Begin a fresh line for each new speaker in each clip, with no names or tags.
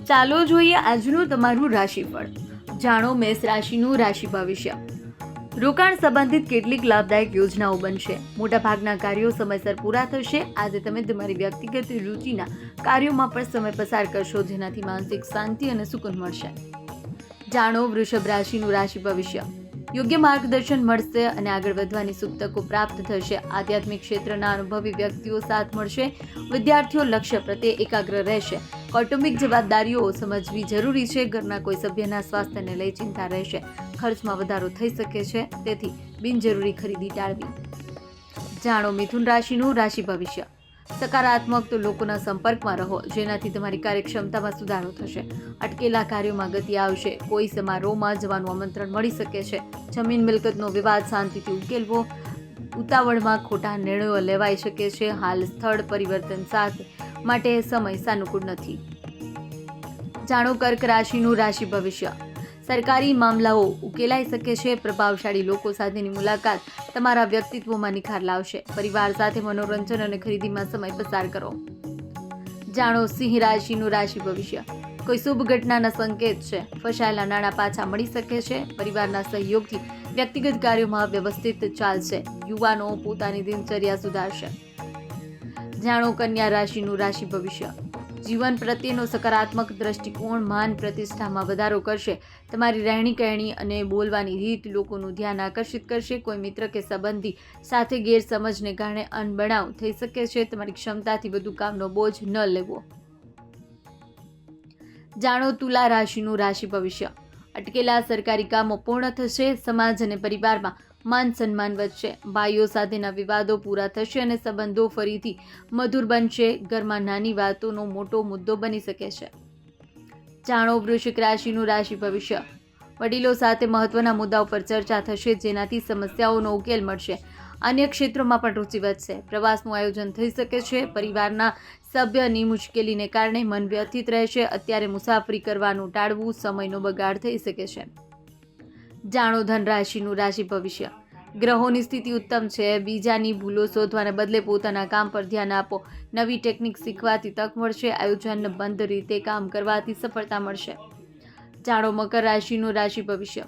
ચાલો જોઈએ આજનું તમારું રાશિફળ. જાણો મેષ રાશિનું રાશિ ભવિષ્ય. રોકાણ સંબંધિત કેટલીક લાભદાયક યોજનાઓ બનશે. મોટાભાગના કાર્યો સમયસર પૂરા થશે. આજે તમે તમારી વ્યક્તિગત રુચિના કાર્યોમાં પણ સમય પસાર કરશો, જેનાથી માનસિક શાંતિ અને સુકૂન મળશે. જાણો વૃષભ રાશિનું રાશિ ભવિષ્ય. યોગ્ય માર્ગદર્શન મળશે અને આગળ વધવાની શુભ તકો પ્રાપ્ત થશે. આધ્યાત્મિક ક્ષેત્રના અનુભવી વ્યક્તિઓ સાથ મળશે. વિદ્યાર્થીઓ લક્ષ્ય પ્રત્યે એકાગ્ર રહેશે. કૌટુંબિક જવાબદારીઓ સમજવી જરૂરી છે. ઘરના કોઈ સભ્યના સ્વાસ્થ્યને લઈ ચિંતા રહેશે. ખર્ચમાં વધારો થઈ શકે છે, તેથી બિનજરૂરી ખરીદી ટાળવી. જાણો મિથુન રાશિનું રાશિ ભવિષ્ય. સકારાત્મક લોકોના સંપર્કમાં રહો, જેનાથી તમારી કાર્યક્ષમતામાં સુધારો થશે. અટકેલા કાર્યોમાં ગતિ આવશે. કોઈ સમારોહમાં જવાનું આમંત્રણ મળી શકે છે. જમીન મિલકતનો વિવાદ શાંતિથી ઉકેલવો. ઉતાવળમાં ખોટા નિર્ણયો લેવાઈ શકે છે. હાલ સ્થળ પરિવર્તન સાથે માટે સમય સાનુકૂળ નથી. જાણો કર્ક રાશિનું રાશિ ભવિષ્ય. સરકારી મામલાઓ ઉકેલાઈ શકે છે. પ્રભાવશાળી લોકો સાથેની મુલાકાત તમારા વ્યક્તિત્વમાં નિખાર લાવશે. પરિવાર સાથે મનોરંજન અને ખરીદીમાં સમય પસાર કરો. જાણો સિંહ રાશિનું રાશિ ભવિષ્ય. કોઈ શુભ ઘટનાના સંકેત છે. ફસાયેલા નાણાં પાછા મળી શકે છે. પરિવારના સહયોગથી વ્યક્તિગત કાર્યોમાં વ્યવસ્થિત ચાલશે. યુવાનો પોતાની દિનચર્યા સુધારશે. જાણો કન્યા રાશિનું રાશિ ભવિષ્ય. જીવન પ્રત્યેનો સકારાત્મક દ્રષ્ટિકોણ માન પ્રતિષ્ઠામાં વધારો કરશે. તમારી રહેણી કહેણી અને બોલવાની રીત લોકોનું ધ્યાન આકર્ષિત કરશે. કોઈ મિત્ર કે સંબંધી સાથે ગેરસમજને કારણે અનબનાવ થઈ શકે છે. તમારી ક્ષમતાથી વધુ કામનો બોજ ન લેવો. જાણો તુલા રાશિનું રાશિ ભવિષ્ય. અટકેલા સરકારી કામો પૂર્ણ થશે. સમાજ અને પરિવારમાં માન સન્માન વધશે. ભાઈઓ સાથેના વિવાદો પૂરા થશે અને સંબંધો ફરીથી મધુર બનશે. ઘરમાં નાની વાતોનો મોટો મુદ્દો બની શકે છે. જાણો વૃશ્ચિક રાશિનું રાશિ ભવિષ્ય. વડીલો સાથે મહત્વના મુદ્દાઓ પર ચર્ચા થશે, જેનાથી સમસ્યાઓનો ઉકેલ મળશે. અન્ય ક્ષેત્રોમાં પણ રુચિ વધશે. પ્રવાસનું આયોજન થઈ શકે છે. પરિવારના સભ્યની મુશ્કેલીને કારણે મન વ્યથિત રહેશે. અત્યારે મુસાફરી કરવાનું ટાળવું. સમયનો બગાડ થઈ શકે છે. જાણો ધન રાશિનું રાશિ ભવિષ્ય. ગ્રહોની સ્થિતિ ઉત્તમ છે. બીજાની ભૂલો શોધવાને બદલે પોતાના કામ પર ધ્યાન આપો. નવી ટેકનિક શીખવાથી તક મળશે. આયોજનબદ્ધ રીતે કામ કરવાથી સફળતા મળશે. જાણો મકર રાશિનું રાશિ ભવિષ્ય.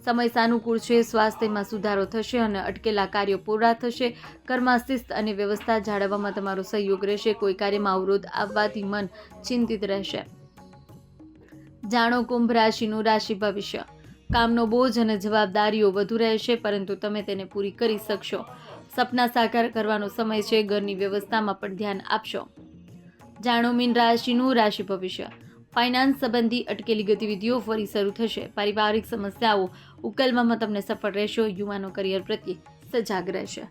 સમય સાનુકૂળ છે. સ્વાસ્થ્યમાં સુધારો થશે અને અટકેલા કાર્યો પૂરા થશે. ઘરમાં શિસ્ત અને વ્યવસ્થા જાળવવામાં તમારો સહયોગ રહેશે. કોઈ કાર્યમાં અવરોધ આવવાથી મન ચિંતિત રહેશે. જાણો કુંભ રાશિનું રાશિ ભવિષ્ય. કામનો બોજ અને જવાબદારીઓ વધુ રહેશે, પરંતુ તમે તેને પૂરી કરી શકશો. સપના સાકાર કરવાનો સમય છે. ઘરની વ્યવસ્થામાં પણ ધ્યાન આપશો. જાણો મીન રાશિનું રાશિ ભવિષ્ય. ફાઇનાન્સ સંબંધી અટકેલી ગતિવિધિઓ ફરી શરૂ થશે. પારિવારિક સમસ્યાઓ ઉકેલવામાં તમને સફળ રહેશો. યુવાનો કરિયર પ્રત્યે સજાગ રહેશે.